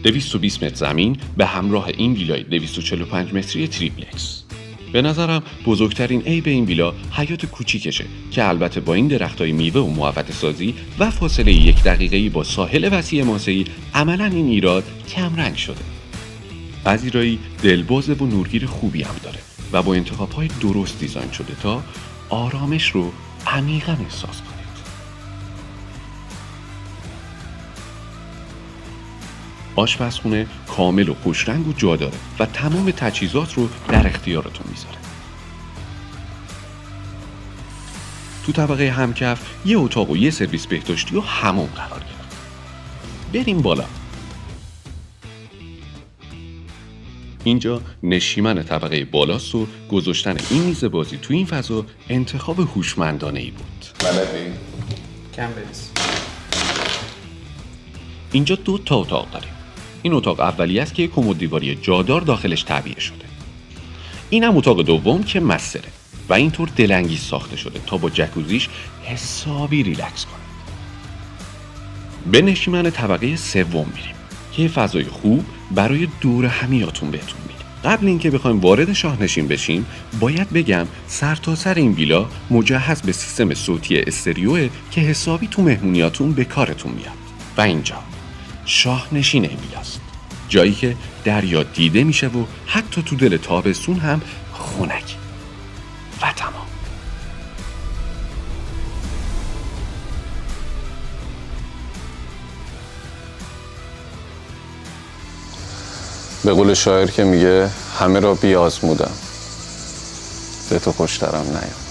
220 متر زمین به همراه این ویلای 245 متری تریپلکس. به نظرم بزرگترین عیب این ویلا حیاط کوچیکشه که البته با این درختای میوه و محوطه سازی و فاصله 1 دقیقه‌ای با ساحل وسیع ماسه‌ای عملاً این ایراد کمرنگ شده. پذیرایی دلباز و نورگیر خوبی هم داره و با انتخاب‌های درست دیزاین شده تا آرامش رو عمیقاً احساس کنید. آشپزخونه کامل و خوشرنگ و جا داره و تمام تجهیزات رو در اختیارتون میذاره. تو طبقه همکف یه اتاق و یه سرویس بهداشتی و حموم قرار گرفت. بریم بالا. اینجا نشیمن طبقه بالاست و گذاشتن این میز بازی تو این فضا انتخاب هوشمندانه‌ای بود. بلدی؟ کم بریز. اینجا 2 تا اتاق داریم. این اتاق اولی است که یک کمد دیواری جادار داخلش تعبیه شده. این هم اتاق دوم که مستره و اینطور دلانگیز ساخته شده تا با جکوزیش حسابی ریلکس کنید. به نشیمن طبقه سوم میریم که یه فضای خوب برای دور همیاتون بهتون میده. قبل اینکه بخوایم وارد شاهنشین بشیم باید بگم سرتاسر این ویلا مجهز به سیستم صوتی استریوه که حسابی تو مهمونیاتون به کارتون میاد. و اینجا شاهنشین این ویلاست، جایی که دریا دیده میشه و حتی تو دل تابستون هم خنک و تمام. به قول شاعر که میگه همه را بیازمودم، به تو خوشترم نیام.